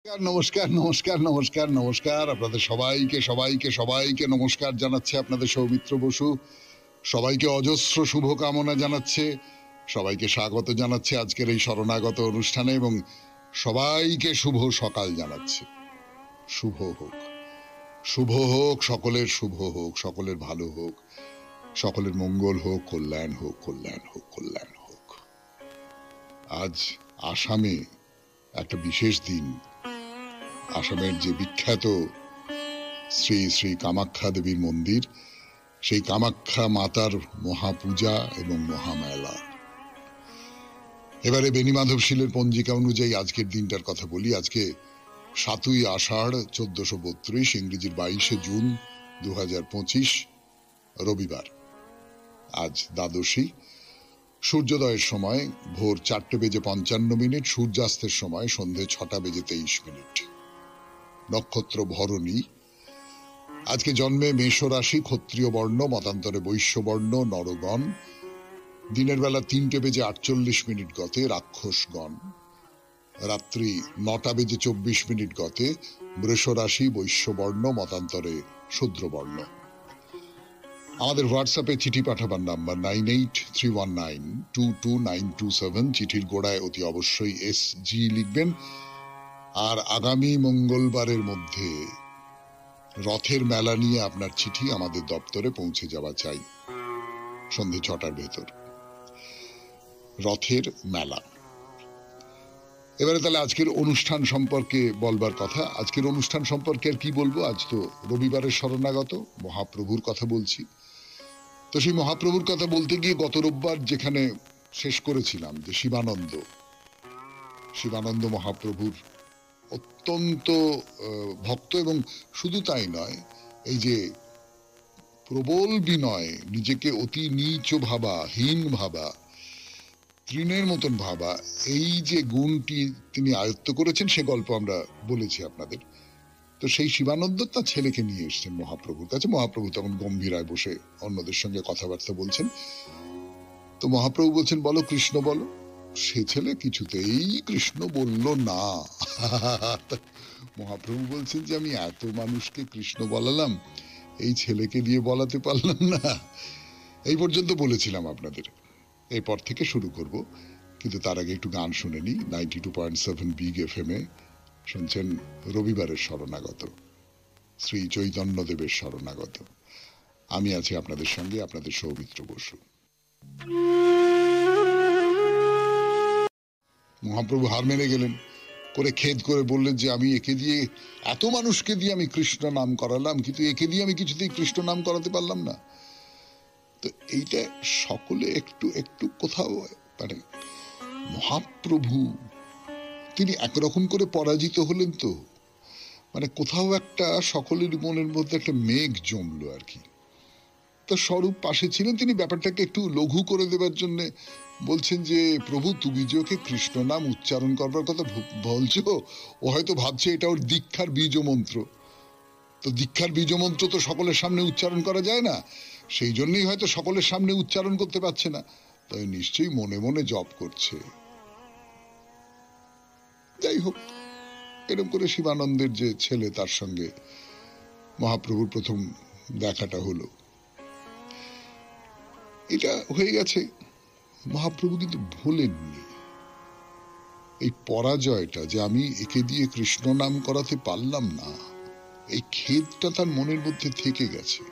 নমস্কার নমস্কার নমস্কার নমস্কার আপনাদের সবাইকে সবাইকে সবাইকে নমস্কার জানাচ্ছে আপনাদের সৌমিত্র বসু। সবাইকে অজস্র শুভকামনা জানাচ্ছে, সবাইকে স্বাগত জানাচ্ছে আজকের এই শরণাগত অনুষ্ঠানে এবং সবাইকে শুভ সকাল জানাচ্ছে। শুভ হোক, শুভ হোক, সকলের শুভ হোক, সকলের ভালো হোক, সকলের মঙ্গল হোক, কল্যাণ হোক, কল্যাণ হোক, কল্যাণ হোক। আজ আসামে একটা বিশেষ দিন। আসামের যে বিখ্যাত শ্রী শ্রী কামাখ্যা দেবীর মন্দির, সেই কামাখ্যা মাতার মহাপূজা এবং মহামেলা। এবারে বেণীমাধব শীলের পঞ্জিকা অনুযায়ী আজকের দিনটার কথা বলি। আজকে 7ই আষাঢ় 1432, ইংরেজির 22শে জুন 2025, রবিবার। আজ দ্বাদশী। সূর্যোদয়ের সময় ভোর 4:55, সূর্যাস্তের সময় সন্ধে 6:23। নক্ষত্র ভরণী। আজকে জন্মে মেষ রাশি, ক্ষত্রিয় বর্ণ, মতান্তরে বৈশ্য বর্ণ, নরগণ। দিনের বেলা 3:48 গতে রাক্ষসগণ। রাত্রি 9:24 গতে বৃষ রাশি, বৈশ্য বর্ণ, মতান্তরে শূদ্রবর্ণ। আমাদের হোয়াটসঅ্যাপে চিঠি পাঠাবার নাম্বার 9831922927। চিঠির গোড়ায় অতি অবশ্যই SG লিখবেন। আর আগামী মঙ্গলবারের মধ্যে রথের মেলা নিয়ে আপনার চিঠি আমাদের দপ্তরে পৌঁছে যাওয়া চাই, সন্ধে 6টার ভেতর। রথের মেলা। এবারে তাহলে আজকের অনুষ্ঠান সম্পর্কে বলবার কথা। আজকের অনুষ্ঠান সম্পর্কে আর কি বলবো, আজ তো রবিবারের শরণাগত, মহাপ্রভুর কথা বলছি। তো সেই মহাপ্রভুর কথা বলতে গিয়ে গত রোববার যেখানে শেষ করেছিলাম যে শিবানন্দ মহাপ্রভুর অত্যন্ত ভক্ত, এবং শুধু তাই নয়, এই যে প্রবল বিনয়, নিজেকে অতি নীচ ভাবা, হীন ভাবা, তৃণের মতন ভাবা, এই যে গুণটি তিনি আয়ত্ত করেছেন, সে গল্প আমরা বলেছি আপনাদের। তো সেই শিবানন্দ তার ছেলেকে নিয়ে এসছেন মহাপ্রভুর কাছে। মহাপ্রভু তখন গম্ভীরায় বসে অন্যদের সঙ্গে কথাবার্তা বলছেন। তো মহাপ্রভু বলছেন, বলো কৃষ্ণ বলো। সে ছেলে কিছুতেই কৃষ্ণ বলল না। মহাপ্রভু বলছেন যে আমি এত মানুষকে কৃষ্ণ বলালাম, এই ছেলেকে দিয়ে বলাতে পারলাম না। এই পর্যন্ত বলেছিলাম আপনাদের। এরপর থেকে শুরু করব, কিন্তু তার আগে একটু গান শুনে নি। 92.7 বিগ FM এ শুনছেন রবিবারের শরণাগত, শ্রী চৈতন্যদেবের শরণাগত। আমি আছি আপনাদের সঙ্গে, আপনাদের সৌমিত্র বসু। মহাপ্রভু হার মেনে গেলেন, করে খেদ করে বললেন যে আমি একে দিয়ে, এত মানুষকে দিয়ে আমি কৃষ্ণ নাম করালাম, কিন্তু একে দিয়ে আমি কিছুতেই কৃষ্ণ নাম করাতে পারলাম না। তো এইটা সকলে একটু একটু কোথাও, মানে মহাপ্রভু তিনি একরকম করে পরাজিত হলেন। তো মানে কোথাও একটা সকলের মনের মধ্যে একটা মেঘ জমলো আর কি। তো স্বরূপ পাশে ছিলেন, তিনি ব্যাপারটাকে একটু লঘু করে দেবার জন্য বলছেন যে প্রভু, তুমি যে ওকে কৃষ্ণ নাম উচ্চারণ করবার কথা বলছো, ও হয়তো ভাবছে এটা ওর দীক্ষার বীজ মন্ত্র। তো দীক্ষার বীজ মন্ত্র তো সকলের সামনে উচ্চারণ করা যায় না, সেই জন্যই হয়তো সকলের সামনে উচ্চারণ করতে পারছে না, তাই নিশ্চয়ই মনে মনে জপ করছে। যাই হোক, এরকম করে শিবানন্দের যে ছেলে, তার সঙ্গে মহাপ্রভুর প্রথম দেখাটা হলো। এটা হয়ে গেছে। মহাপ্রভু কিন্তু ভুলেননি এই পরাজয়টা, যে আমি একে দিয়ে কৃষ্ণ নাম করাতে পারলাম না, এই খেদটা তার মনের মধ্যে থেকে গেছে।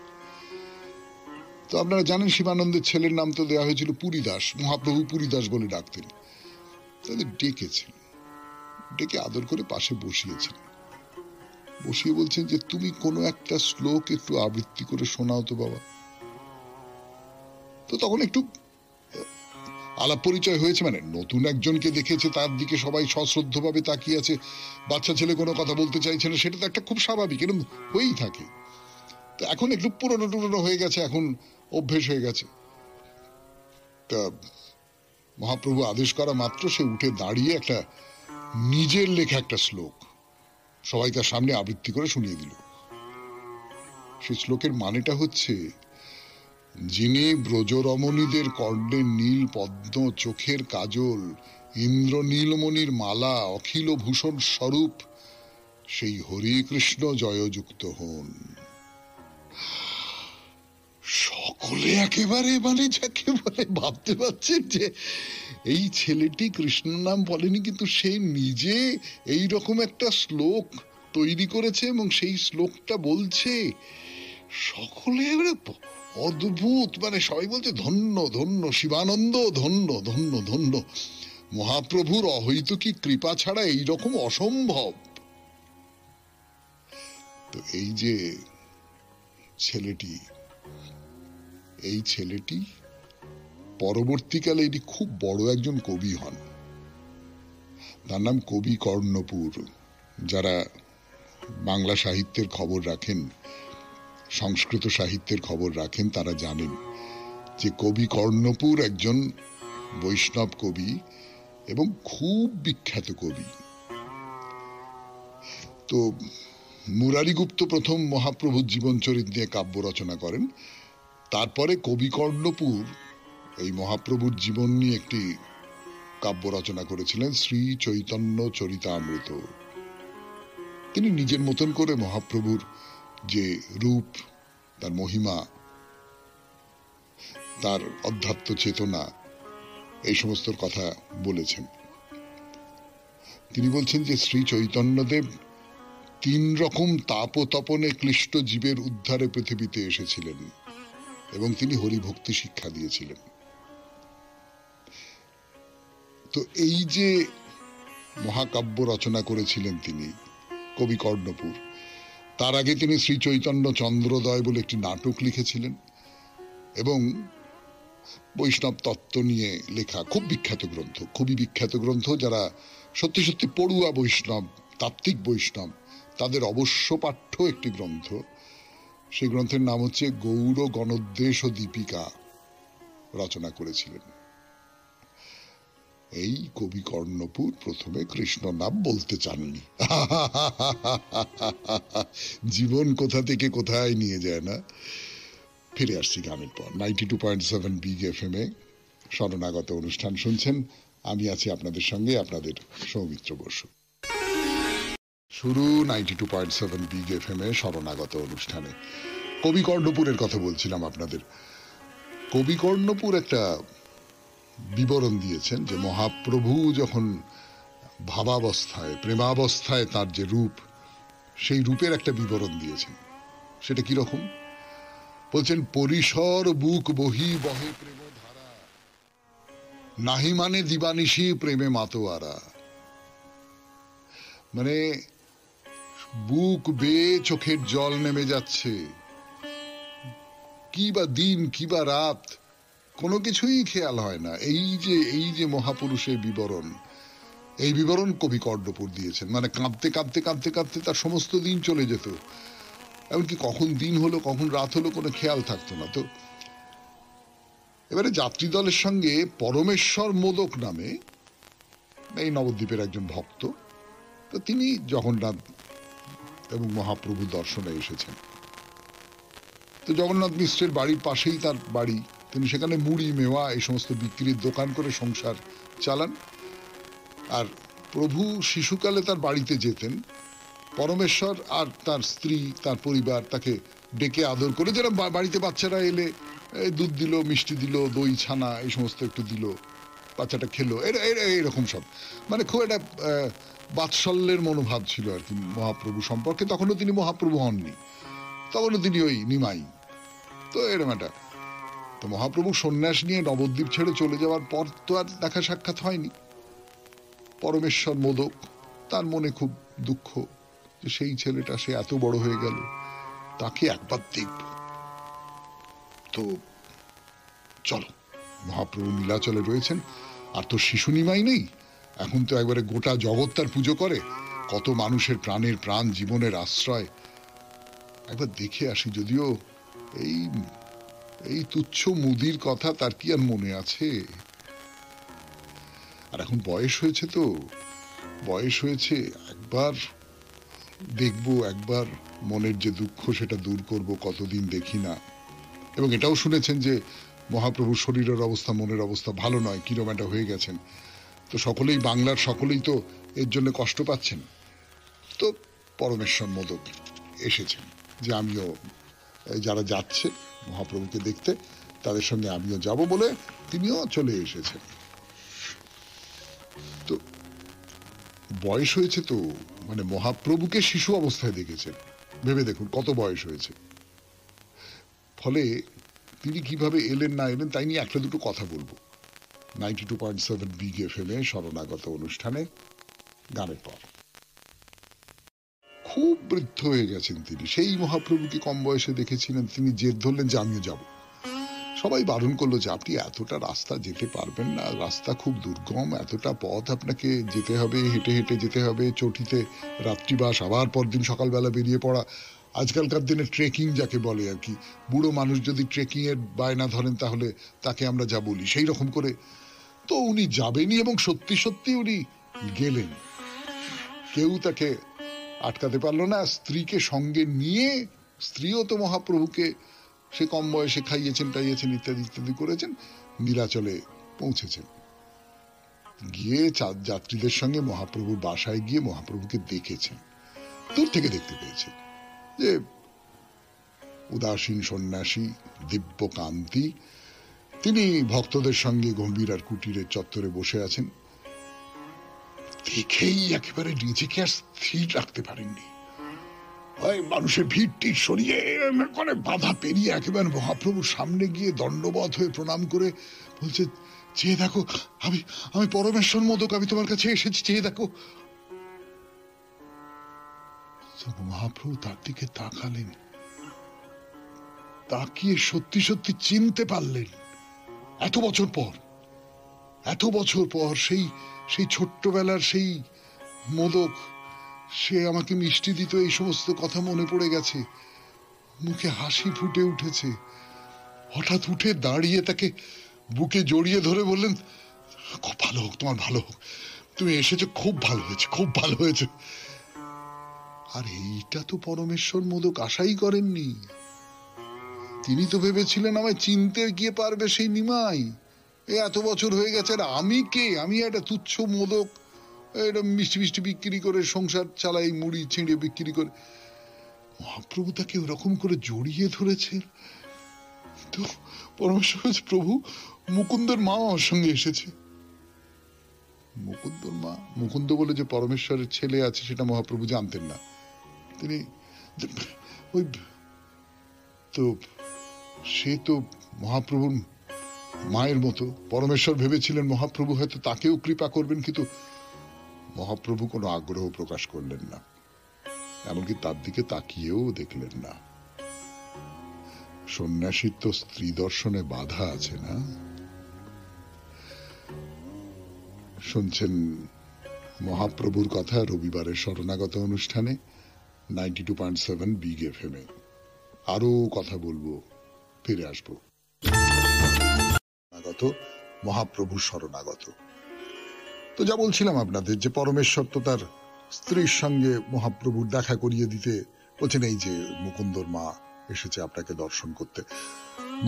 তো আপনারা জানেন শিবানন্দের ছেলের নাম তো দেওয়া হয়েছিল পুরীদাস। মহাপ্রভু পুরীদাস বলে ডাকতেন। তাদের ডেকেছেন, ডেকে আদর করে পাশে বসিয়েছেন। বসিয়ে বলছেন যে তুমি কোনো একটা শ্লোক একটু আবৃত্তি করে শোনাও তো বাবা। তো তখন একটু আলাপ পরিচয় হয়েছে, মানে নতুন একজনকে দেখেছে, তার দিকে সবাই সশ্রদ্ধ ভাবে তাকিয়ে আছে। বাচ্চা ছেলে কোনো কথা বলতে চাইছে না, সেটা তো একটা খুব স্বাভাবিক, এরকম হয়েই থাকে। তো এখন একটু পুরনো টুরনো হয়ে গেছে, এখন অভ্যেস হয়ে গেছে। তা মহাপ্রভু আদেশ করা মাত্র সে উঠে দাঁড়িয়ে একটা নিজের লেখা একটা শ্লোক সবাই তার সামনে আবৃত্তি করে শুনিয়ে দিল। সেই শ্লোকের মানেটা হচ্ছে, যিনি ব্রজরমণীদের কর্ণে নীল পদ্ম, চোখের কাজল, ইন্দ্র নীলমণির মালা, অখিল ভূষণ স্বরূপ, সেই হরে কৃষ্ণ জয়যুক্ত হন। সকলে একেবারে মানে যাকে বলে ভাবতে পারছেন যে এই ছেলেটি কৃষ্ণ নাম বলেনি, কিন্তু সে নিজে এই রকম একটা শ্লোক তৈরি করেছে এবং সেই শ্লোকটা বলছে। সকলে অদ্ভুত, মানে সবাই বলছে ধন্য ধন্য শিবানন্দ, ধন্য ধন্য ধন্য, মহাপ্রভুর অহৈতুকী কৃপা ছাড়া এইরকম অসম্ভব। তো এই যে ছেলেটি, এই ছেলেটি পরবর্তীকালে এটি খুব বড় একজন কবি হন। তার নাম কবি কর্ণপুর। যারা বাংলা সাহিত্যের খবর রাখেন, সংস্কৃত সাহিত্যের খবর রাখেন, তারা জানেন যে কবি কর্ণপুর একজন বৈষ্ণব কবি এবং খুব বিখ্যাত কবি। তো মুরারিগুপ্ত প্রথম মহাপ্রভুর জীবনচরিত নিয়ে কাব্য রচনা করেন। তারপরে কবি কর্ণপুর এই মহাপ্রভুর জীবন নিয়ে একটি কাব্য রচনা করেছিলেন, শ্রী চৈতন্য চরিতামৃত। তিনি নিজের মতন করে মহাপ্রভুর যে রূপ, তার মহিমা, তার অধ্যাত্ম চেতনা, এই সমস্ত কথা বলেছেন। তিনি বলছেন যে শ্রী চৈতন্যদেব 3 রকম তাপ ও তপনে ক্লিষ্ট জীবের উদ্ধারে পৃথিবীতে এসেছিলেন এবং তিনি হরিভক্তি শিক্ষা দিয়েছিলেন। তো এই যে মহাকাব্য রচনা করেছিলেন তিনি কবি কর্ণপুর, তার আগে তিনি শ্রী চৈতন্য চন্দ্রোদয় বলে একটি নাটক লিখেছিলেন এবং বৈষ্ণব তত্ত্ব নিয়ে লেখা খুব বিখ্যাত গ্রন্থ, খুবই বিখ্যাত গ্রন্থ। যারা সত্যি সত্যি পড়ুয়া বৈষ্ণব, তাত্ত্বিক বৈষ্ণব, তাদের অবশ্য পাঠ্য একটি গ্রন্থ। সেই গ্রন্থের নাম হচ্ছে গৌর গণোদ্দেশ ও দীপিকা, রচনা করেছিলেন। এই কবি কর্ণপুর প্রথমে কৃষ্ণ নাম বলতে চাননি। জীবন কোথা থেকে কোথায় নিয়ে যায় না। ফিরে আসছি গানের পর। 92.7 বিগ এফএম এ শরণাগত অনুষ্ঠান শুনছেন। আমি আছি আপনাদের সঙ্গে, আপনাদের সৌমিত্র বসু। শুরু 92.7 বিগ এফএম এ শরণাগত অনুষ্ঠানে। কবি কর্ণপুরের কথা বলছিলাম আপনাদের। কবি কর্ণপুর একটা বিবরণ দিয়েছেন যে মহাপ্রভু যখন ভাবাবস্থায়, প্রেমাবস্থায় তার যে রূপ, সেই রূপের একটা বিবরণ দিয়েছেন। সেটা কিরকম বলছেন? পরিসর বুক বহি বহে প্রেম ধারা, নাহি মানে দিবানিশি প্রেমে মাতোয়ারা। মানে বুক বেয়ে চোখের জল নেমে যাচ্ছে, কি বা দিন কি বা রাত কোনো কিছুই খেয়াল হয় না। এই যে মহাপুরুষের বিবরণ, এই বিবরণ কবি কর্ণপুর দিয়েছেন। মানে কাঁদতে কাঁদতে কাঁদতে কাঁদতে তার সমস্ত দিন চলে যেত, এমনকি কখন দিন হলো কখন রাত হলো কোনো খেয়াল থাকতো না। তো এবারে যাত্রী দলের সঙ্গে পরমেশ্বর মোদক নামে এই নবদ্বীপের একজন ভক্ত, তো তিনি জগন্নাথ এবং মহাপ্রভু দর্শনে এসেছেন। তো জগন্নাথ মিশ্রের বাড়ির পাশেই তার বাড়ি। তিনি সেখানে মুড়ি মেওয়া এই সমস্ত বিক্রির দোকান করে সংসার চালান। আর প্রভু শিশুকালে তার বাড়িতে যেতেন। পরমেশ্বর আর তার স্ত্রী, তার পরিবার তাকে ডেকে আদর করে, যেরকম বাড়িতে বাচ্চারা এলে দুধ দিল, মিষ্টি দিল, দই ছানা এই সমস্ত একটু দিল, বাচ্চাটা খেলো, এরকম সব। মানে খুব একটা বাৎসল্যের মনোভাব ছিল আর কি মহাপ্রভু সম্পর্কে। তখনও তিনি মহাপ্রভু হননি, তখনও তিনি ওই নিমাই। তো এরকম একটা। তো মহাপ্রভু সন্ন্যাস নিয়ে নবদ্বীপ ছেড়ে চলে যাওয়ার পর তো আর দেখা সাক্ষাৎ হয়নি। পরমেশ্বর মোদক, তার মনে খুব দুঃখ যে সেই ছেলেটা সে এত বড় হয়ে গেল, তাকে একবার দেখব। তো চলো, মহাপ্রভু নীলাচলে রয়েছেন, আর তো শিশু নিমাই নেই, এখন তো একবারে গোটা জগৎ তার পুজো করে, কত মানুষের প্রাণের প্রাণ, জীবনের আশ্রয়। একবার দেখে আসি। যদিও এই তুচ্ছ মুদির কথা তার কি আর মনে আছে। আর এখন বয়স হয়েছে, তো বয়স হয়েছে, একবার দেখবো, একবার মনের যে দুঃখ সেটা দূর করব। কতদিন দেখি না। এবং এটাও শুনেছেন যে মহাপ্রভুর শরীরের অবস্থা, মনের অবস্থা ভালো নয়, কিরম একটা হয়ে গেছেন। তো সকলেই, বাংলার সকলেই তো এর জন্য কষ্ট পাচ্ছেন। তো পরমেশ্বর মোদক এসেছেন যে আমিও, যারা যাচ্ছে মহাপ্রভুকে দেখতে তাদের সঙ্গে আমিও যাব বলে তিনিও চলে এসেছেন। তো বয়স হয়েছে তো, মানে মহাপ্রভুকে শিশু অবস্থায় দেখেছেন, ভেবে দেখুন কত বয়স হয়েছে। ফলে তিনি কিভাবে এলেন না এলেন তাই নিয়ে একটা দুটো কথা বলবো 92.7 বিগ এফএম এ শরণাগত অনুষ্ঠানে গানের পর। খুব বৃদ্ধ হয়ে গেছেন তিনি, সেই মহাপ্রভুকে কম বয়সে দেখেছিলেন, তিনি জেদ ধরলেন যে আমিও যাব। সবাই বারণ করলো যে আপনি এতটা রাস্তা যেতে পারবেন না, রাস্তা খুব দুর্গম, এতটা পথ আপনাকে যেতে হবে, হেঁটে হেঁটে যেতে হবে, চটিতে রাত্রিবাস, আবার পরদিন সকালবেলা বেরিয়ে পড়া। আজকালকার দিনে ট্রেকিং যাকে বলে আর কি, বুড়ো মানুষ যদি ট্রেকিং এর বায়না ধরেন তাহলে তাকে আমরা যা বলি সেই রকম করে। তো উনি যাবেনই এবং সত্যি সত্যি উনি গেলেন, কেউ তাকে আটকাতে পারলো না। স্ত্রীকে সঙ্গে নিয়ে, স্ত্রীও তো মহাপ্রভুকে সে কম বয়সে খাইয়েছেন টাইয়েছেন ইত্যাদি ইত্যাদি করেছেন, নীলাচলে পৌঁছেছেন। গিয়ে যাত্রীদের সঙ্গে মহাপ্রভুর বাসায় গিয়ে মহাপ্রভুকে দেখেছেন, দূর থেকে দেখতে পেয়েছেন যে উদাসীন সন্ন্যাসী, দিব্য কান্তি, তিনি ভক্তদের সঙ্গে গম্ভীর আর কুটিরের চত্বরে বসে আছেন। দেখেই একেবারে নিজেকে আর স্থির রাখতে পারেননি, ওই মানুষের ভিড়টি সরিয়ে মানে বাধা পেরিয়ে একেবারে মহাপ্রভুর সামনে গিয়ে দণ্ডবত হয়ে প্রণাম করে বলছে, চেয়ে দেখো আমি আমি পরমেশ্বর মোদক, আমি তোমার কাছে এসেছি, চেয়ে দেখো। মহাপ্রভু তার দিকে তাকালেন, তাকিয়ে সত্যি সত্যি চিনতে পারলেন এত বছর পর, এত বছর পর সেই সেই ছোট্টবেলার সেই মোদক, সে আমাকে মিষ্টি দিত, এই সমস্ত কথা মনে পড়ে গেছে, মুখে হাসি ফুটে উঠেছে। হঠাৎ উঠে দাঁড়িয়ে তাকে বুকে জড়িয়ে ধরে বললেন, খুব ভালো হোক, তোমার ভালো হোক, তুমি এসেছো, খুব ভালো হয়েছে, খুব ভালো হয়েছে। আর এইটা তো পরমেশ্বর মোদক আশাই করেননি। তিনি তো ভেবেছিলেন আমায় চিনতে গিয়ে পারবে সেই নিমাই, এত বছর হয়ে গেছে, আর আমি কে, আমি একটা তুচ্ছ মোদক, এটা মিষ্টি মিষ্টি বিক্রি করে সংসার চালাই, মুড়ি ছিঁড়ে বিক্রি করে। মহাপ্রভু তাকে ওরকম করে জড়িয়ে ধরেছেন। তো পরমেশ্বর বলছে, প্রভু মুকুন্দর মা আমার সঙ্গে এসেছে। মুকুন্দর মা, মুকুন্দ বলে যে পরমেশ্বরের ছেলে আছে সেটা মহাপ্রভু জানতেন না। তিনি ওই তো, সে তো মহাপ্রভুর মায়ের মতো, পরমেশ্বর ভেবেছিলেন মহাপ্রভু হয়তো তাকেও কৃপা করবেন, কিন্তু মহাপ্রভু কোনো আগ্রহ প্রকাশ করলেন না, এমনকি তার দিকে তাকিয়েও দেখলেন না। সন্ন্যাসীর তো স্ত্রী দর্শনে বাধা আছে না। শুনছেন মহাপ্রভুর কথা রবিবারের শরণাগত অনুষ্ঠানে 92.7 বিগ এফএম এ। আরো কথা বলবো, ফিরে আসবো। মহাপ্রভু শরণাগত, তো যা বলছিলাম আপনাদের যে পরমেশ্বর তো তার স্ত্রীর সঙ্গে মহাপ্রভুর দেখা করিয়ে দিতে বলছেন, এই যে মুকুন্দর মা এসেছে আপনাকে দর্শন করতে।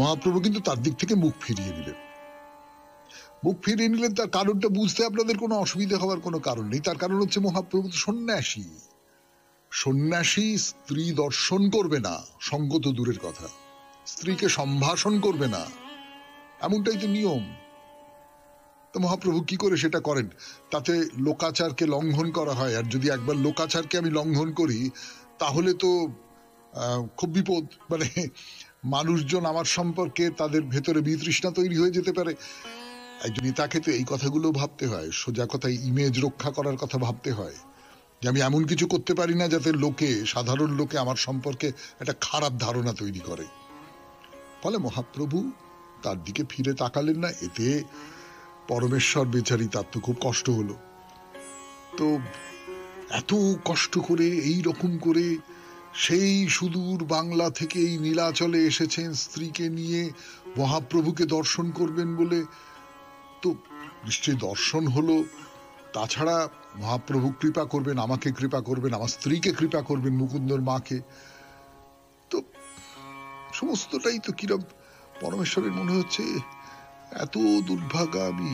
মহাপ্রভু কিন্তু তার দিক থেকে মুখ ফিরিয়ে নিলেন। মুখ ফিরিয়ে নিলেন, তার কারণটা বুঝতে আপনাদের কোনো অসুবিধা হওয়ার কোনো কারণ নেই। তার কারণ হচ্ছে মহাপ্রভু তো সন্ন্যাসী, সন্ন্যাসী স্ত্রী দর্শন করবে না, সঙ্গ তো দূরের কথা, স্ত্রীকে সম্ভাষণ করবে না, এমনটাই তো নিয়ম। তো মহাপ্রভু কি করে সেটা করেন? তাতে লোকাচারকে লঙ্ঘন করা হয়, আর যদি একবার লোকাচারকে আমি লঙ্ঘন করি তাহলে তো খুব বিপদ, মানে মানুষজন আমার সম্পর্কে তাদের ভেতরে বিতৃষ্ণা তৈরি হয়ে যেতে পারে। একজন নেতাকে তো এই কথাগুলো ভাবতে হয়, সোজা কথায় ইমেজ রক্ষা করার কথা ভাবতে হয়, যে আমি এমন কিছু করতে পারি না যাতে লোকে, সাধারণ লোকে আমার সম্পর্কে একটা খারাপ ধারণা তৈরি করে। ফলে মহাপ্রভু তার দিকে ফিরে তাকালেন না। এতে পরমেশ্বর বেচারি, তার তো খুব কষ্ট হলো। তো এত কষ্ট করে এই রকম করে সেই সুদূর বাংলা থেকে এই নীলাচলে এসেছেন স্ত্রীকে নিয়ে মহাপ্রভুকে দর্শন করবেন বলে, তো নিশ্চয়ই দর্শন হলো। তাছাড়া মহাপ্রভু কৃপা করবেন, আমাকে কৃপা করবেন, আমার স্ত্রীকে কৃপা করবেন, মুকুন্দর মাকে। তো সমস্তটাই তো কিরম পরমেশ্বরের মনে হচ্ছে, এত দুর্ভাগা আমি,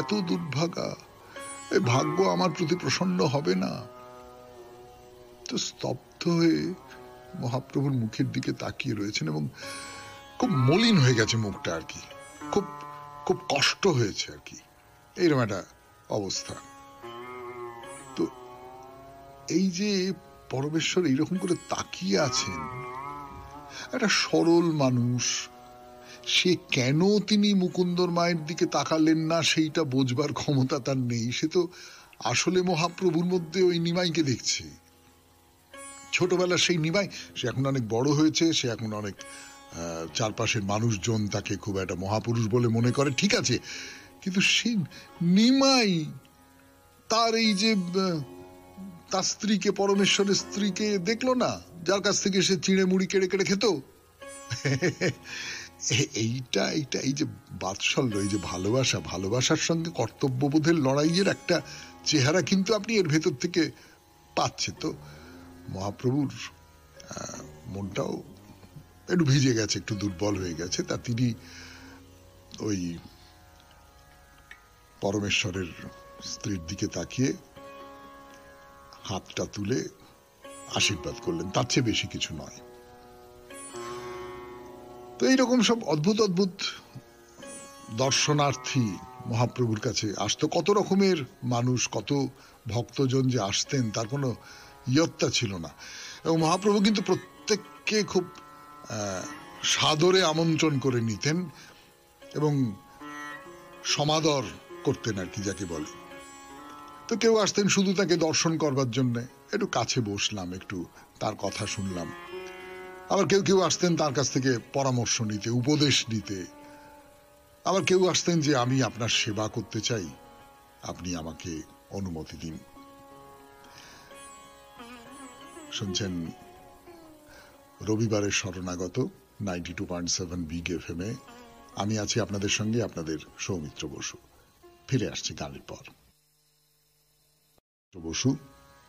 এত দুর্ভাগা, এই ভাগ্য আমার প্রতি প্রসন্ন হবে না। তো স্তব্ধ হয়ে মহাপ্রভুর মুখের দিকে তাকিয়ে রয়েছেন এবং খুব মলিন হয়ে গেছে মুখটা আর কি, খুব খুব কষ্ট হয়েছে আর কি, এইরকম একটা অবস্থা। তো এই যে পরমেশ্বর এইরকম করে তাকিয়ে আছেন, একটা সরল মানুষ, সে কেন তিনি মুকুন্দর মায়ের দিকে তাকালেন না সেইটা বোঝবার ক্ষমতা তার নেই। সে তো আসলে মহাপ্রভুর মধ্যে ওই নিমাইকে দেখছে, ছোটবেলার সেই নিমাই। সে এখন অনেক বড় হয়েছে, সে এখন অনেক চারপাশের মানুষজন তাকে খুব একটা মহাপুরুষ বলে মনে করে, ঠিক আছে, কিন্তু সেই নিমাই তার এই যে তার স্ত্রীকে, পরমেশ্বরের স্ত্রীকে দেখলো না, যার কাছ থেকে সে চিড়ে মুড়ি কেড়ে কেড়ে খেত। এইটা এইটা এই যে বাৎসল্য, এই যে ভালোবাসা, ভালোবাসার সঙ্গে কর্তব্যবোধের লড়াইয়ের একটা চেহারা কিন্তু আপনি এর ভেতর থেকে পাচ্ছে। তো মহাপ্রভুর মনটাও একটু ভিজে গেছে, একটু দুর্বল হয়ে গেছে। তা তিনি ওই পরমেশ্বরের স্ত্রীর দিকে তাকিয়ে হাতটা তুলে আশীর্বাদ করলেন, তার চেয়ে বেশি কিছু নয়। তো এইরকম সব অদ্ভুত অদ্ভুত দর্শনার্থী মহাপ্রভুর কাছে আসতো, কত রকমের মানুষ, কত ভক্তজন যে আসতেন তার কোনো ইয়ত্তা ছিল না। এবং মহাপ্রভু কিন্তু প্রত্যেককে খুব সাদরে আমন্ত্রণ করে নিতেন এবং সমাদর করতেন আর কি, যাকে বলে। তো কেউ আসতেন শুধু তাকে দর্শন করবার জন্য, একটু কাছে বসলাম, একটু তার কথা শুনলাম। আবার কেউ কেউ আসতেন তার কাছ থেকে পরামর্শ নিতে, উপদেশ নিতে। আবার কেউ আসতেন যে আমি আপনার সেবা করতে চাই, আপনি আমাকে অনুমতি দিন। শুনছেন রবিবারের শরণাগত 92.7 বিগ FM এ। আমি আছি আপনাদের সঙ্গে, আপনাদের সৌমিত্র বসু। ফিরে আসছি গানের পর। বসু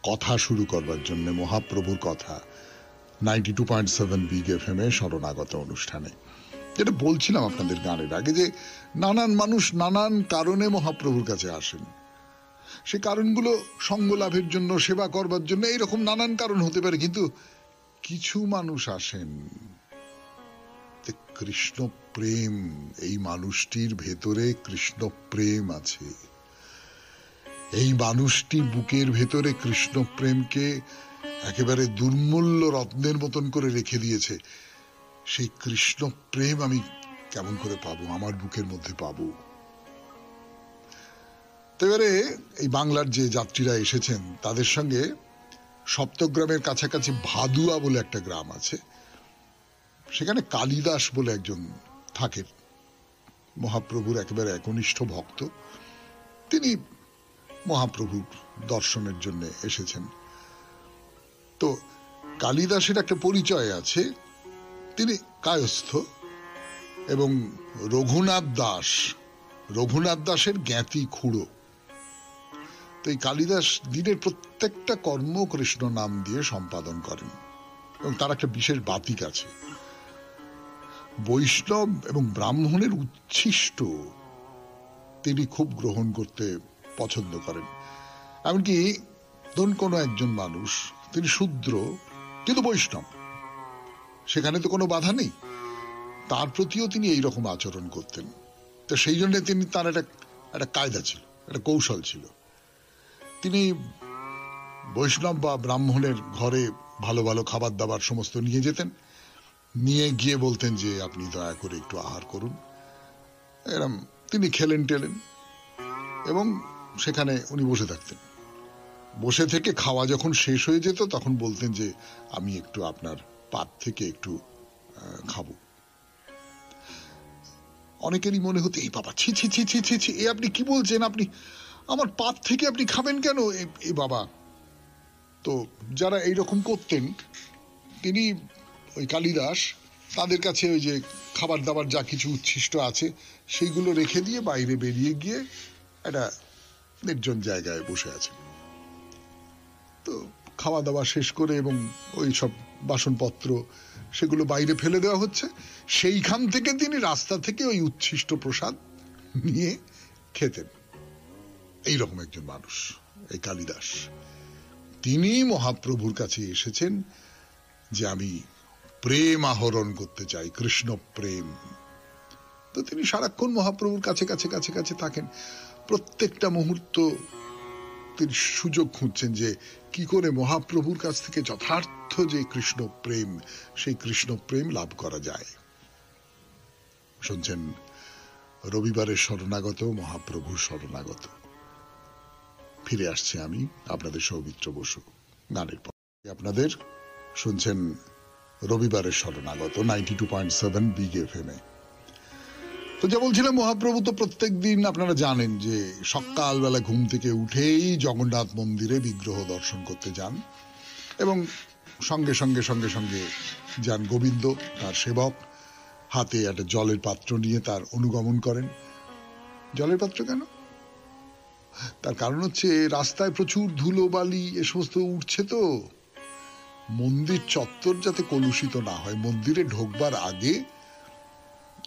কথা শুরু করবার জন্য মহাপ্রভুর কথা 92.7 বিগ FM এ শরণাগত অনুষ্ঠানে। যেটা বলছিলাম আপনাদের গানের আগে, যে নানান মানুষ নানান কারণে মহাপ্রভুর কাছে আসেন। সে কারণগুলো সঙ্গ লাভের জন্য, সেবা করবার জন্য, এইরকম নানান কারণ হতে পারে। কিন্তু কিছু মানুষ আসেন কৃষ্ণ প্রেম, এই মানুষটির ভেতরে কৃষ্ণ প্রেম আছে, এই মানুষটি বুকের ভেতরে কৃষ্ণ প্রেমকে একেবারে দুর্মূল্য রত্নের মতন করে রেখে দিয়েছে। সেই কৃষ্ণ প্রেম আমি কেমন করে পাবো, আমার বুকের মধ্যে পাবো? তো এবারে এই বাংলার যে যাত্রীরা এসেছেন তাদের সঙ্গে সপ্তগ্রামের কাছাকাছি ভাদুয়া বলে একটা গ্রাম আছে, সেখানে কালিদাস বলে একজন থাকেন, মহাপ্রভুর একেবারে একনিষ্ঠ ভক্ত। তিনি মহাপ্রভুর দর্শনের জন্য এসেছেন। তো কালিদাসের একটা পরিচয় আছে, তিনি কায়স্থ, এবং রঘুনাথ দাসের জ্ঞাতি খুড়ো। তো এই কালিদাস দিনের প্রত্যেকটা কর্ম কৃষ্ণ নাম দিয়ে সম্পাদন করেন, এবং তার একটা বিশেষ বাতিক আছে। বৈষ্ণব এবং ব্রাহ্মণের উচ্ছিষ্ট তিনি খুব গ্রহণ করতে পছন্দ করেন। এমনকি ধরুন কোনো একজন মানুষ, তিনি শূদ্র কিন্তু বৈষ্ণব, সেখানে তো কোনো বাধা নেই, তার প্রতিও তিনি এইরকম আচরণ করতেন। তো সেই জন্য তিনি, তার একটা কায়দা ছিল, একটা কৌশল ছিল। তিনি বৈষ্ণব বা ব্রাহ্মণের ঘরে ভালো ভালো খাবার দাবার সমস্ত নিয়ে যেতেন, নিয়ে গিয়ে বলতেন যে আপনি দয়া করে একটু আহার করুন। এরম তিনি খেলেন টেলেন এবং সেখানে উনি বসে থাকতেন। বসে থেকে খাওয়া যখন শেষ হয়ে যেত তখন বলতেন যে আমি একটু আপনার পাত থেকে একটু খাবো। অনেকেরই মনে হতো, এই বাবা, ছি ছি ছি ছি ছি ছি, এ আপনি কি বলছেন, আপনি আমার পাত থেকে আপনি খাবেন কেন, এ বাবা। তো যারা এইরকম করতেন, তিনি ওই কালিদাস তাদের কাছে ওই যে খাবার দাবার যা কিছু উচ্ছিষ্ট আছে সেইগুলো রেখে দিয়ে বাইরে বেরিয়ে গিয়ে একটা নির্জন জায়গায় বসে আছেন। তো খাওয়া দাওয়া শেষ করে এবং ওই সব বাসনপত্র সেগুলো বাইরে ফেলে দেওয়া হচ্ছে, সেইখান থেকে তিনি রাস্তা থেকে ওই উচ্ছিষ্ট প্রসাদ নিয়ে খেতেন। এইরকম একজন মানুষ এই কালিদাস। তিনি মহাপ্রভুর কাছে এসেছেন যে আমি প্রেম আহরণ করতে চাই, কৃষ্ণ প্রেম। তো তিনি সারাক্ষণ মহাপ্রভুর কাছে কাছে কাছে কাছে থাকেন, প্রত্যেকটা মুহূর্ত তিনি সুযোগ খুঁজছেন যে কি করে মহাপ্রভুর কাছ থেকে যথার্থ যে কৃষ্ণ প্রেম, সেই কৃষ্ণ প্রেম লাভ করা যায়। শুনছেন রবিবারের শরণাগত, মহাপ্রভুর শরণাগত। ফিরে আসছে আমি, আপনাদের সৌমিত্র বসু। গানের পর আপনাদের শুনছেন রবিবারের শরণাগত 92.7 বিগ এফএম-এ। তো যা বলছিলাম, মহাপ্রভু তো প্রত্যেক দিন আপনারা জানেন যে সকালবেলা ঘুম থেকে উঠেই জগন্নাথ মন্দিরে বিগ্রহ দর্শন করতে যান, এবং সঙ্গে সঙ্গে সঙ্গে সঙ্গে যান গোবিন্দ, তার সেবক, হাতে একটা জলের পাত্র নিয়ে তার অনুগমন করেন। জলের পাত্র কেন? তার কারণ হচ্ছে রাস্তায় প্রচুর ধুলো বালি এ সমস্ত উঠছে, তো মন্দির চত্বর যাতে কলুষিত না হয়, মন্দিরে ঢোকবার আগে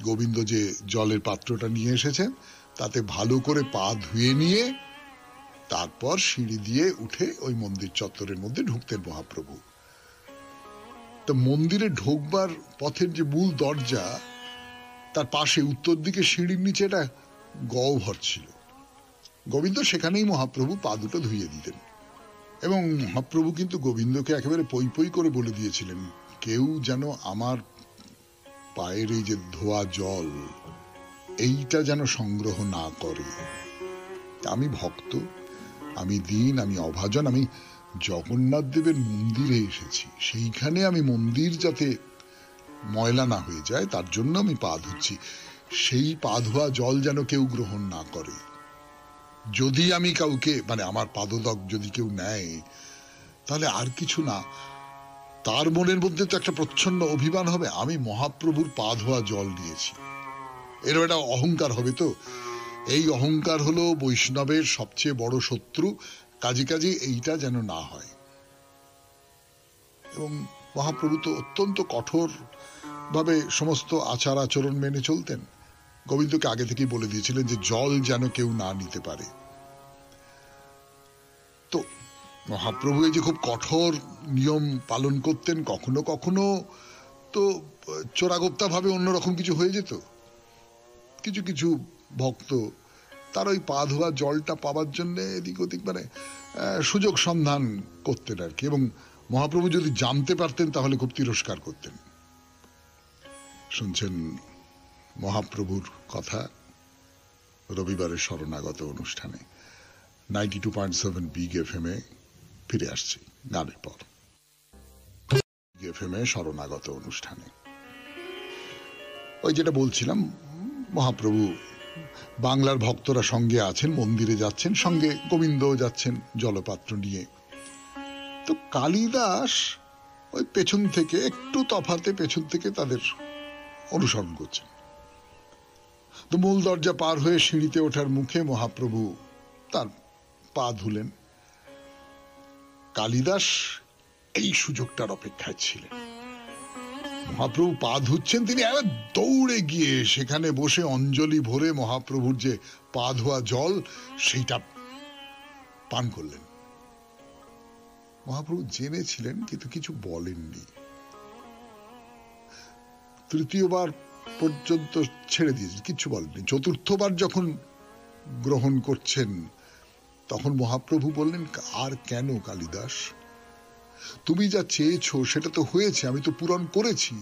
গোবিন্দ যে জলের পাত্রটা নিয়ে এসেছেন তাতে ভালো করে পা ধুয়ে নিয়ে তারপর সিঁড়ি দিয়ে উঠে ওই মন্দির চত্বরের মধ্যে ঢুকতেন মহাপ্রভু। তো মন্দিরে ঢোকবার পথের যে মূল দরজা, তার পাশে উত্তর দিকে সিঁড়ির নিচে একটা গহ্বর ছিল। গোবিন্দ সেখানেই মহাপ্রভু পা দুটো ধুইয়ে দিতেন, এবং মহাপ্রভু কিন্তু গোবিন্দকে একেবারে পই পই করে বলে দিয়েছিলেন, কেউ যেন আমার পায়ের এই যে ধোয়া জল, এইটা যেন সংগ্রহ না করে। আমি ভক্ত, আমি দীন, আমি অভাজন, আমি জগন্নাথ দেবের মন্দিরে এসেছি, সেইখানে আমি মন্দির যাতে ময়লা না হয়ে যায় তার জন্য আমি পা ধুচ্ছি, সেই পা ধোয়া জল যেন কেউ গ্রহণ না করে। যদি আমি কাউকে, মানে আমার পাদদক যদি কেউ নেয়, তাহলে আর কিছু না, তার মনের মধ্যে তো একটা প্রচ্ছন্ন অভিমান হবে, আমি মহাপ্রভুর পা ধোয়া জল নিয়েছি। এর একটা অহংকার হবে। তো এই অহংকার হলো বৈষ্ণবের সবচেয়ে বড় শত্রু, কাজে কাজে এইটা যেন না হয়। এবং মহাপ্রভু তো অত্যন্ত কঠোর ভাবে সমস্ত আচার আচরণ মেনে চলতেন। গোবিন্দকে আগে থেকেই বলে দিয়েছিলেন যে জল যেন কেউ না নিতে পারে। তো মহাপ্রভু এই যে খুব কঠোর নিয়ম পালন করতেন, কখনো কখনো তো চোরাগোপ্তা ভাবে অন্যরকম কিছু হয়ে যেত। কিছু কিছু ভক্ত তার ওই পা ধোয়া জলটা পাওয়ার জন্য এদিক ওদিক মানে সুযোগ সন্ধান করতেন আর কি, এবং মহাপ্রভু যদি জানতে পারতেন তাহলে খুব তিরস্কার করতেন। শুনছেন মহাপ্রভুর কথা রবিবারের শরণাগত অনুষ্ঠানে 92.7 বিগ এফএম-এ। ফিরে আসছি গানের পর। বিগ এফএম-এ শরণাগত অনুষ্ঠানে ওই যেটা বলছিলাম, মহাপ্রভু বাংলার ভক্তরা সঙ্গে আছেন, মন্দিরে যাচ্ছেন, সঙ্গে গোবিন্দও যাচ্ছেন জলপাত্র নিয়ে। তো কালিদাস ওই পেছন থেকে, একটু তফাতে পেছন থেকে তাদের অনুসরণ করছেন। তো মূল দরজা পার হয়ে সিঁড়িতে ওঠার মুখে মহাপ্রভু তার পা ধুলেন। কালিদাস এই সুযোগটার অপেক্ষায় ছিলেন। মহাপ্রভু পা ধুচ্ছেন, তিনি একবার দৌড়ে গিয়ে সেখানে বসে অঞ্জলি ভরে মহাপ্রভুর যে পা ধোয়া জল সেইটা পান করলেন। মহাপ্রভু জেনেছিলেন কিন্তু কিছু বলেননি। তৃতীয়বার পর্যন্ত ছেড়ে দিয়েছেন, কিছু বলেননি। চতুর্থবার যখন গ্রহণ করছেন তখন মহাপ্রভু বললেন, আর কেন কালিদাস, তুমি যা চেয়েছো সেটা তো হয়েছে, আমি তো পূরণ করেছি,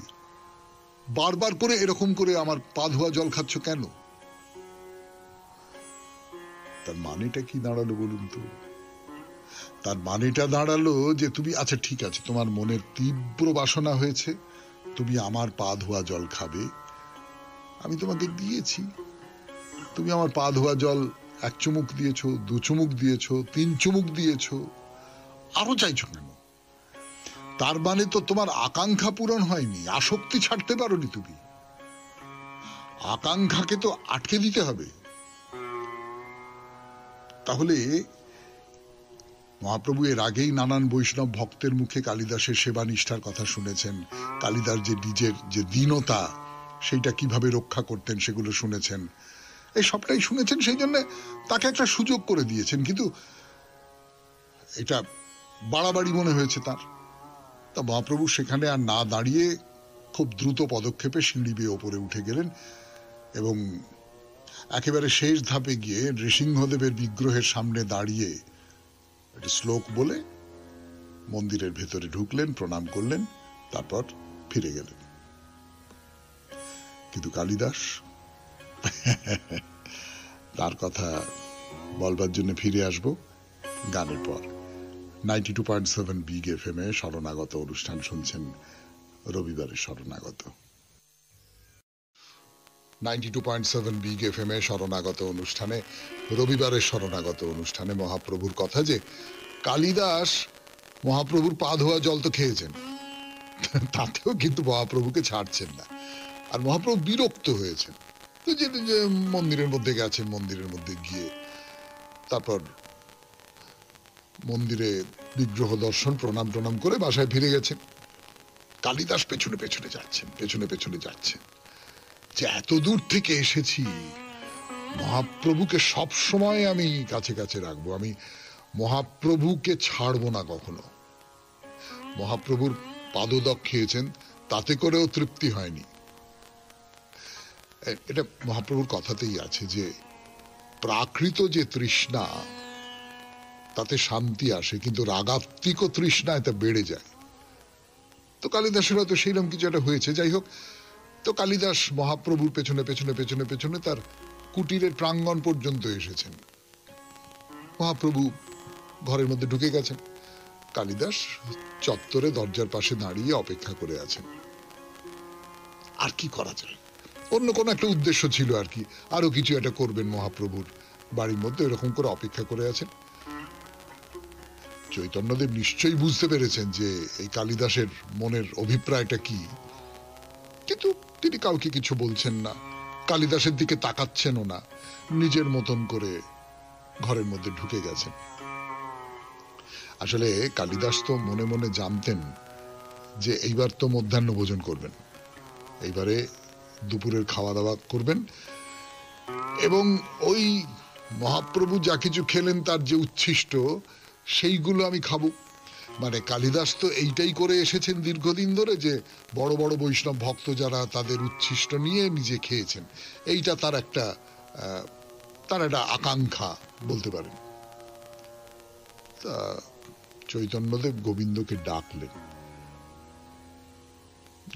বারবার করে এরকম করে আমার পা ধোয়া জল খাচ্ছ কেন? তার মানেটা কি দাঁড়ালো বলুন তো? তার মানেটা দাঁড়ালো যে তুমি, আচ্ছা ঠিক আছে, তোমার মনের তীব্র বাসনা হয়েছে, তুমি আমার পা ধোয়া জল খাবে, আমি তোমাকে দিয়েছি। তুমি আমার পা ধোয়া জল 1 চুমুক দিয়েছো, 2 চুমুক দিয়েছো, 3 চুমুক দিয়েছো, আরো চাইছো কেন? তার মানে তো তোমার আকাঙ্ক্ষা পূরণ হয়নি, আসক্তি ছাড়তে পারোনি তুমি। আকাঙ্ক্ষাকে তো আটকে দিতে হবে। তাহলে মহাপ্রভু এর আগেই নানান বৈষ্ণব ভক্তের মুখে কালিদাসের সেবা নিষ্ঠার কথা শুনেছেন, কালিদাস যে নিজের যে দীনতা সেইটা কিভাবে রক্ষা করতেন সেগুলো শুনেছেন, এই সবটাই শুনেছেন। সেই জন্য তাকে একটা সুযোগ করে দিয়েছেন। কিন্তু এটা বাড়াবাড়ি মনে হয়েছে তার। তা মহাপ্রভু সেখানে আর না দাঁড়িয়ে খুব দ্রুত পদক্ষেপে সিঁড়ি বেয়ে ওপরে উঠে গেলেন এবং একেবারে শেষ ধাপে গিয়ে নৃসিংহদেবের বিগ্রহের সামনে দাঁড়িয়ে একটা শ্লোক বলে মন্দিরের ভেতরে ঢুকলেন, প্রণাম করলেন, তারপর ফিরে গেলেন। কিন্তু কালিদাস তার কথা বলবার জন্য ফিরে আসব গানের পর। 92.7 বিগ এফএম এ শরণাগত অনুষ্ঠান শুনছেন, রবিবারের শরণাগত। 92.7 বিগ এফএম এ শরণাগত অনুষ্ঠানে, রবিবারের শরণাগত অনুষ্ঠানে মহাপ্রভুর কথা যে কালিদাস মহাপ্রভুর পা ধোয়া জল তো খেয়েছেন, তাতেও কিন্তু মহাপ্রভুকে ছাড়ছেন না। আর মহাপ্রভু বিরক্ত হয়েছেন, তো যে মন্দিরের মধ্যে গেছেন, মন্দিরের মধ্যে গিয়ে তারপর মন্দিরে বিগ্রহ দর্শন, প্রণাম প্রণাম করে বাসায় ফিরে গেছেন। কালিদাস পেছনে পেছনে যাচ্ছেন, পেছনে পেছনে যাচ্ছেন, যে এত দূর থেকে এসেছি, মহাপ্রভুকে সব সময় আমি কাছে কাছে রাখবো, আমি মহাপ্রভুকে ছাড়বো না কখনো। মহাপ্রভুর পাদদক খেয়েছেন, তাতে করেও তৃপ্তি হয়নি। এটা মহাপ্রভুর কথাতেই আছে যে প্রাকৃত যে তৃষ্ণা তাতে শান্তি আসে, কিন্তু রাগাত্মিক তৃষ্ণা এটা বেড়ে যায়। তো কালিদাসের হয়তো সেইরকম কিছু একটা হয়েছে। যাই হোক, তো কালিদাস মহাপ্রভুর পেছনে পেছনে পেছনে পেছনে তার কুটিরের প্রাঙ্গণ পর্যন্ত এসেছেন। মহাপ্রভু ঘরের মধ্যে ঢুকে গেছেন, কালিদাস চত্বরে দরজার পাশে দাঁড়িয়ে অপেক্ষা করে আছেন। আর কি করা যায়, অন্য কোনো একটা উদ্দেশ্য ছিল আর কি, আরো কিছু একটা করবেন মহাপ্রভুর বাড়ির মধ্যে, এরকম করে অপেক্ষা করে আছেন। চৈতন্যদেব নিশ্চয়ই বুঝতে পেরেছেন যে এই কালিদাসের মনের অভিপ্রায়টা কি, কিন্তু তিনি কাউকে কিছু বলছেন না, কালিদাসের দিকে তাকাচ্ছেনও না, নিজের মতন করে ঘরের মধ্যে ঢুকে গেছেন। আসলে কালিদাস তো মনে মনে জানতেন যে এইবার তো মধ্যাহ্ন ভোজন করবেন, এইবারে দুপুরের খাওয়া দাওয়া করবেন, এবং ওই মহাপ্রভু যা কিছু খেলেন তার যে উচ্ছিষ্ট, সেইগুলো আমি খাবো। মানে কালিদাস তো এইটাই করে এসেছেন দীর্ঘদিন ধরে, যে বড় বড় বৈষ্ণব ভক্ত যারা, তাদের উচ্ছিষ্ট নিয়ে নিজে খেয়েছেন, এইটা তার একটা আকাঙ্ক্ষা বলতে পারেন। তা চৈতন্যদেব গোবিন্দকে ডাকলেন।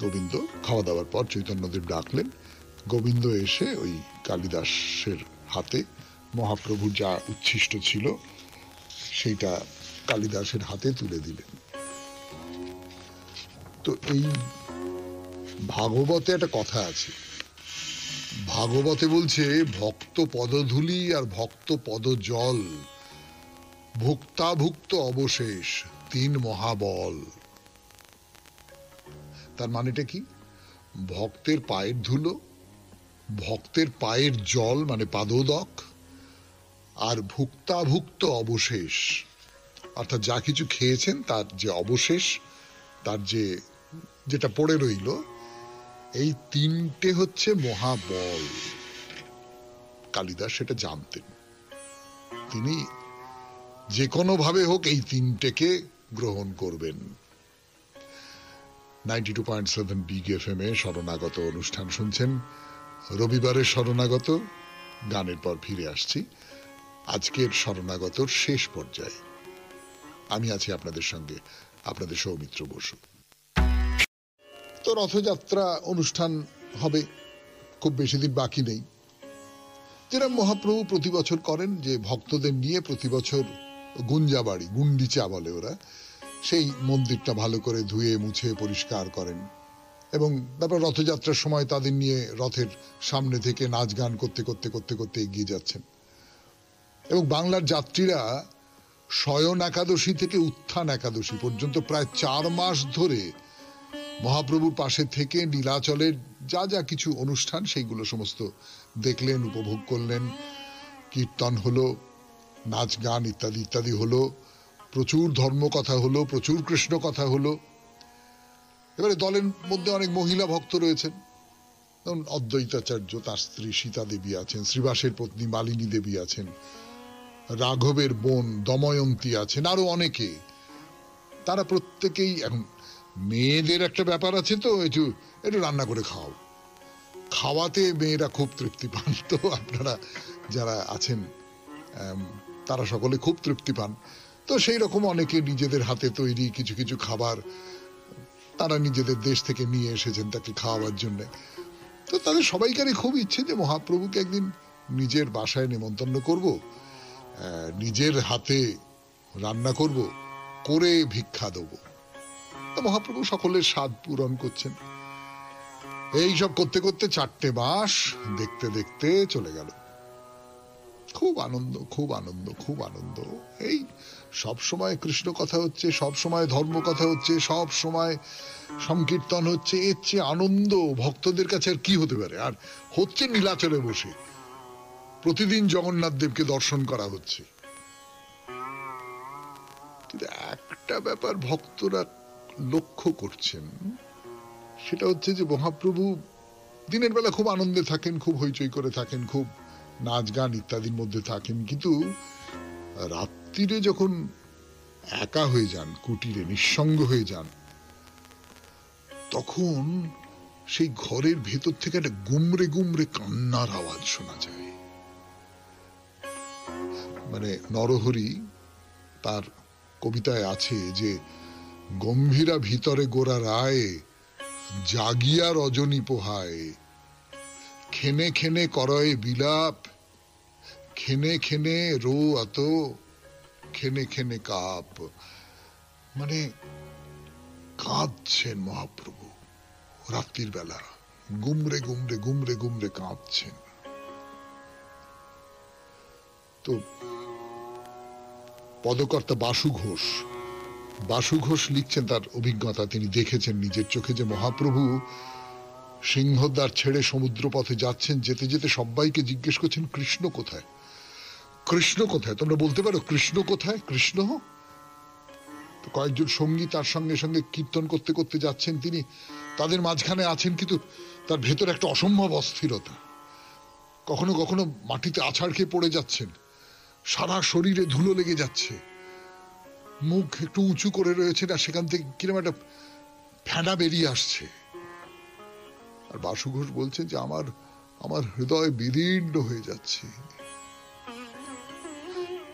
গোবিন্দ খাওয়া দাওয়ার পর চৈতন্যদেব ডাকলেন, গোবিন্দ এসে ওই কালিদাসের হাতে মহাপ্রভুর যা উচ্ছিষ্ট ছিল সেইটা কালিদাসের হাতে তুলে দিলেন। তো এই ভাগবতে একটা কথা আছে, ভাগবতে বলছে ভক্ত পদধূলি আর ভক্ত পদ জল, ভুক্তাভুক্ত অবশেষ তিন মহাবল। তার মানেটা কি? ভক্তের পায়ের ধুলো, ভক্তের পায়ের জল মানে পাদোদক, আর ভুক্তাভুক্ত অবশেষ অর্থাৎ যা কিছু খেয়েছেন তার যে অবশেষ, তার যেটা পড়ে রইল, এই তিনটে হচ্ছে মহাবল। কালিদাস সেটা জানতেন, তিনি যে কোনো ভাবে হোক এই তিনটেকে গ্রহণ করবেন। 92.7 বিগ এফএম এ শরণাগত অনুষ্ঠান শুনছেন, রবিবারের শরণাগত। গানের পর ফিরে আসছি আজকের শরণাগতর শেষ পর্যায়ে। আমি আছি আপনাদের সঙ্গে, আপনাদের সৌমিত্র বসু। তো রথযাত্রা অনুষ্ঠান হবে, খুব বেশি দিন বাকি নেই। যেটা মহাপ্রভু প্রতি বছর করেন, যে ভক্তদের নিয়ে প্রতি বছর গুঞ্জাবাড়ি, গুন্ডিচা বলে ওরা, সেই মন্দিরটা ভালো করে ধুয়ে মুছে পরিষ্কার করেন, এবং তারপর রথযাত্রার সময় তাদের নিয়ে রথের সামনে থেকে নাচ গান করতে করতে করতে করতে এগিয়ে যাচ্ছেন। এবং বাংলার যাত্রীরা শয়ন একাদশী থেকে উত্থান একাদশী পর্যন্ত প্রায় 4 মাস ধরে মহাপ্রভুর পাশে থেকে নীলাচলের যা যা কিছু অনুষ্ঠান সেইগুলো সমস্ত দেখলেন, উপভোগ করলেন। কীর্তন হলো, নাচ গান ইত্যাদি ইত্যাদি হলো, প্রচুর ধর্মকথা হলো, প্রচুর কৃষ্ণ কথা হলো। এবারে দলের মধ্যে অনেক মহিলা ভক্ত রয়েছেন, যেমন অদ্বৈতাচার্য, তার স্ত্রী সীতা দেবী আছেন, শ্রীবাসের পত্নী মালিনী দেবী আছেন, রাঘবের বোন দময়ন্তী আছেন, আরো অনেকে। তারা প্রত্যেকেই এখন মেয়েদের একটা ব্যাপার আছে, তো একটু একটু রান্না করে খাও, খাওয়াতে মেয়েরা খুব তৃপ্তি পান। তো আপনারা যারা আছেন তারা সকলে খুব তৃপ্তি পান। তো সেই রকম অনেকে নিজেদের হাতে তৈরি কিছু কিছু খাবার তারা নিজেদের দেশ থেকে নিয়ে এসেছেন তাকে খাওয়াবার জন্য। তো তাদের সবাইকারই খুব ইচ্ছে যে মহাপ্রভুকে একদিন নিজের বাসায় নেমন্তন্ন করব, নিজের হাতে রান্না করব, করে ভিক্ষা দেব। তো মহাপ্রভু সকলের স্বাদ পূরণ করছেন। এইসব করতে করতে 4টে মাস দেখতে দেখতে চলে গেল। খুব আনন্দ, খুব আনন্দ, খুব আনন্দ। এই সব সময় কৃষ্ণ কথা হচ্ছে, সব সময় ধর্ম কথা হচ্ছে, সব সময় সংকীর্তন হচ্ছে। এর চেয়ে আনন্দ ভক্তদের কাছে আর কি হতে পারে? আর হচ্ছে নীলাচলে বসে প্রতিদিন জগন্নাথ দেবকে দর্শন করা হচ্ছে। কিন্তু একটা ব্যাপার ভক্তরা লক্ষ্য করছেন, সেটা হচ্ছে যে মহাপ্রভু দিনের বেলা খুব আনন্দে থাকেন, খুব হইচই করে থাকেন, খুব নাচ গান ইত্যাদির মধ্যে থাকেন, কিন্তু রাত্রিরে যখন একা হয়ে যান, কুটিরে নিঃসঙ্গ হয়ে যান, তখন সেই ঘরের ভেতর থেকে একটা গুমরে গুমরে কান্নার আওয়াজ শোনা যায়। মানে নরহরি তার কবিতায় আছে যে গম্ভীরা ভিতরে গোরা রায়, জাগিয়া রজনী পোহায়, খেনে খেনে করয় বিলাপ, খেনে খেনে রো আত, খেনে খেনে কাপ। মানে কাঁদছেন মহাপ্রভু রাত্রির বেলা, গুমরে গুমরে গুমরে গুমরে কাঁদছেন। তো পদকর্তা বাসু ঘোষ লিখছেন তার অভিজ্ঞতা, তিনি দেখেছেন নিজের চোখে যে মহাপ্রভু সিংহদ্বার ছেড়ে সমুদ্র পথে যাচ্ছেন, যেতে যেতে সবাইকে জিজ্ঞেস করছেন কৃষ্ণ কোথায়, কৃষ্ণ কোথায়, তোমরা বলতে পারো কৃষ্ণ কোথায়, কৃষ্ণ। তো কয়েকজন সঙ্গী তার সঙ্গে সঙ্গে কীর্তন করতে করতে যাচ্ছেন, তিনি তাদের মাঝখানে আছেন, কিন্তু তার ভেতর একটা অসম্ভব অস্থিরতা। কখনো কখনো মাটিতে আছাড় খেয়ে পড়ে যাচ্ছেন, সারা শরীরে ধুলো লেগে যাচ্ছে, মুখ একটু উঁচু করে রয়েছে না, সেখান থেকে কিরকম একটা ফেনা বেরিয়ে আসছে। আর বাসু ঘোষ বলছেন যে আমার হৃদয় বিদীর্ণ হয়ে যাচ্ছে।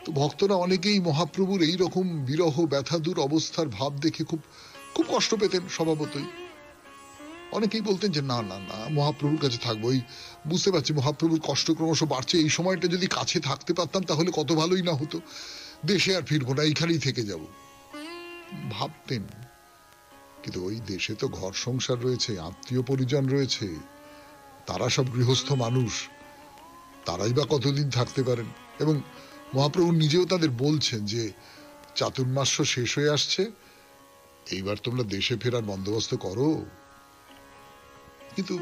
তো ভক্তরা অনেকেই মহাপ্রভুর এইরকম বিরহ ব্যথাদূর অবস্থার ভাব দেখে খুব খুব কষ্ট পেতেন স্বভাবতই। অনেকেই বলতেন যে না না না, মহাপ্রভুর কাছে থাকবো, এই বুঝতে পারছি মহাপ্রভুর কষ্ট ক্রমশ বাড়ছে, এই সময়টা যদি কাছে থাকতে পারতাম তাহলে কত ভালোই না হতো, দেশে আর ফিরবো না, এইখানেই থেকে যাব ভাবতেন। কিন্তু ওই দেশে তো ঘর সংসার রয়েছে, আত্মীয় পরিজন রয়েছে, তারা সব গৃহস্থ মানুষ, তারাই বা কতদিন থাকতে পারেন। এবং মহাপ্রভু নিজেও তাদের বলছেন যে চাতুর্মাস্য শেষ হয়ে আসছে, এইবার তোমরা দেশে ফেরার বন্দোবস্ত করো। কিন্তু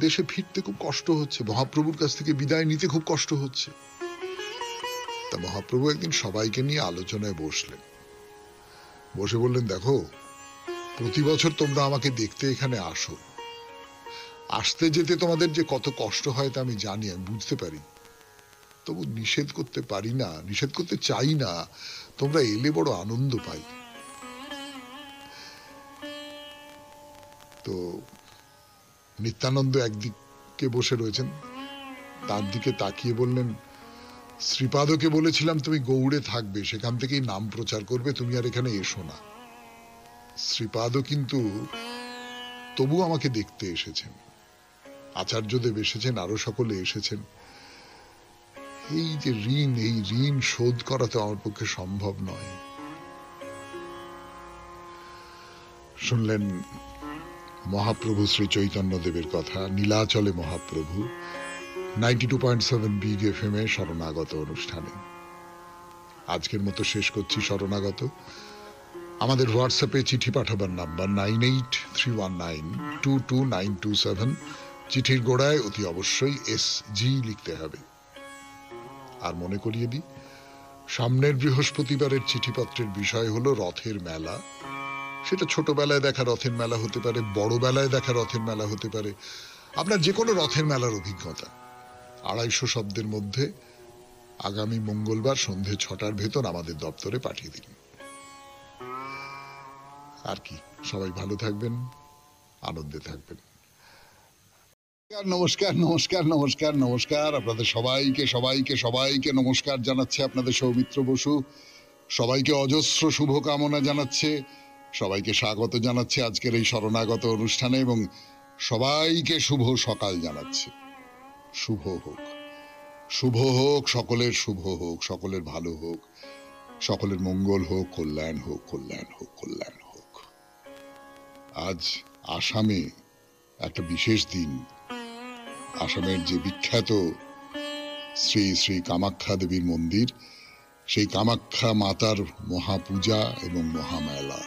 দেশে ফিরতে খুব কষ্ট হচ্ছে, মহাপ্রভুর কাছ থেকে বিদায় নিতে খুব কষ্ট হচ্ছে। তা মহাপ্রভু একদিন সবাইকে নিয়ে আলোচনায় বসলেন, বসে বললেন দেখো, প্রতি বছর তোমরা আমাকে দেখতে এখানে আসো, আসতে যেতে তোমাদের যে কত কষ্ট হয় তা আমি জানি, আমি বুঝতে পারি, তবু নিষেধ করতে পারি না, নিষেধ করতে চাই না, তোমরা এলে বড় আনন্দ পাই। তো নিত্যানন্দ একদিকে বসে রয়েছেন, তার দিকে তাকিয়ে বললেন, শ্রীপাদকে বলেছিলাম তুমি গৌড়ে থাকবে, সেখান থেকেই নাম প্রচার করবে, তুমি আর এখানে এসো না। শ্রীপাদ কিন্তু তবু আমাকে দেখতে এসেছেন, আচার্যদেব এসেছেন, আরো সকলে এসেছেন। এই যে ঋণ, এই ঋণ শোধ করা তো আমার পক্ষে সম্ভব নয়। শুনলেন মহাপ্রভু শ্রী চৈতন্যদেবের কথা, নীলাচলে মহাপ্রভু, 92.7 বিগ FM এ শরণাগত অনুষ্ঠানে। আজকের মতো শেষ করছি শরণাগত। আমাদের হোয়াটসঅ্যাপে চিঠি পাঠাবার নাম্বার 9831922927। চিঠির গোড়ায় অতি অবশ্যই SG লিখতে হবে। আর মনে করিয়ে দিই, সামনের বৃহস্পতিবারের চিঠিপত্রের বিষয় হলো রথের মেলা। সেটা ছোটবেলায় দেখা রথের মেলা হতে পারে, বড় বেলায় দেখা রথের মেলা হতে পারে, আপনার যে কোনো রথের মেলার অভিজ্ঞতা 250 শব্দের মধ্যে আগামী মঙ্গলবার সন্ধে 6টার ভেতর আমাদের দপ্তরে পাঠিয়ে দিন। আর কি, সবাই ভালো থাকবেন, আনন্দে থাকবেন। নমস্কার নমস্কার নমস্কার নমস্কার আপনাদের সবাইকে সবাইকে সবাইকে নমস্কার জানাচ্ছে আপনাদের সৌমিত্র বসু। সবাইকে অজস্র শুভকামনা জানাচ্ছে, সবাইকে স্বাগত জানাচ্ছে আজকের এই শরণাগত অনুষ্ঠানে, এবং সবাইকে শুভ সকাল জানাচ্ছে। শুভ হোক, শুভ হোক, সকলের শুভ হোক, সকলের ভালো হোক, সকলের মঙ্গল হোক, কল্যাণ হোক, কল্যাণ হোক, কল্যাণ হোক। আজ আসামে একটা বিশেষ দিন। আসামের যে বিখ্যাত শ্রী শ্রী কামাখ্যা দেবীর মন্দির, সেই কামাখ্যা মাতার মহাপূজা এবং মহামেলা।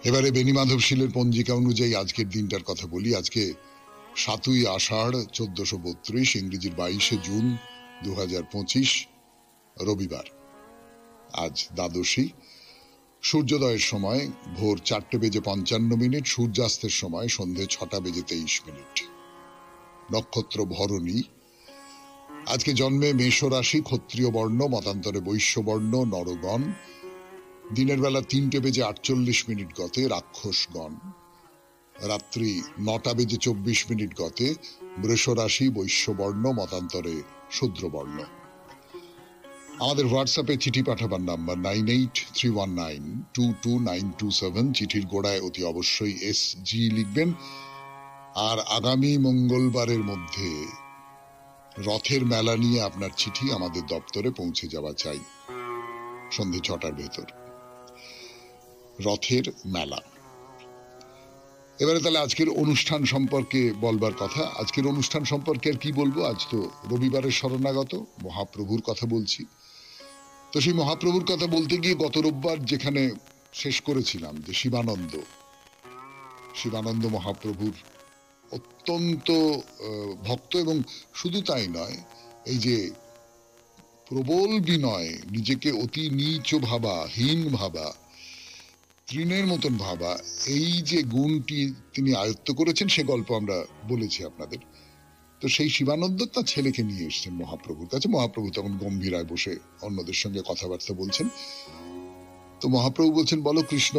এবারে বেণীমাধব শীলের পঞ্জিকা অনুযায়ী আজকের দিনটার কথা বলি। আজকে 7ই আষাঢ় 1432, ইংরেজির 22শে জুন 2025, রবিবার। আজ দ্বাদশী। সূর্যোদয়ের সময় ভোর 4:55, সূর্যাস্তের সময় সন্ধে 6:23। নক্ষত্র ভরণী। আজকে জন্মে মেষ রাশি, ক্ষত্রিয় বর্ণ, মতান্তরে বৈশ্য বর্ণ, নরগণ। দিনের বেলা 3:48 গতে রাক্ষসগণ। রাত্রি 9:24 গতে বৃষ রাশি, বৈশ্য বর্ণ, মতান্তরে শূদ্রবর্ণ। আমাদের হোয়াটসঅ্যাপে চিঠি পাঠাবার নাম্বার 9831922927। চিঠির গোড়ায় অতি অবশ্যই SG লিখবেন। আর আগামী মঙ্গলবারের মধ্যে রথের মেলা নিয়ে আপনার চিঠি আমাদের দপ্তরে পৌঁছে যাওয়া চাই, সন্ধে 6টার ভেতর। রথের মেলা। এবারে তাহলে আজকের অনুষ্ঠান সম্পর্কে বলবার কথা। আজকের অনুষ্ঠান সম্পর্কে আর কি বলবো, আজ তো রবিবারের শরণাগত, মহাপ্রভুর কথা বলছি। তো সেই মহাপ্রভুর কথা বলতে গিয়ে গত রোববার যেখানে শেষ করেছিলাম, যে শিবানন্দ মহাপ্রভুর অত্যন্ত ভক্ত, এবং শুধু তাই নয়, এই যে প্রবল বিনয়, নিজেকে অতি নীচ ভাবা, হীন ভাবা, তৃণের মতন ভাবা, এই যে গুণটি তিনি আয়ত্ত করেছেন, সে গল্প আমরা বলেছি আপনাদের। তো সেই শিবানন্দ তার ছেলেকে নিয়ে এসছেন মহাপ্রভুর কাছে। মহাপ্রভু তখন গম্ভীরায় বসে অন্যদের সঙ্গে কথাবার্তা বলছেন। তো মহাপ্রভু বলছেন, বলো কৃষ্ণ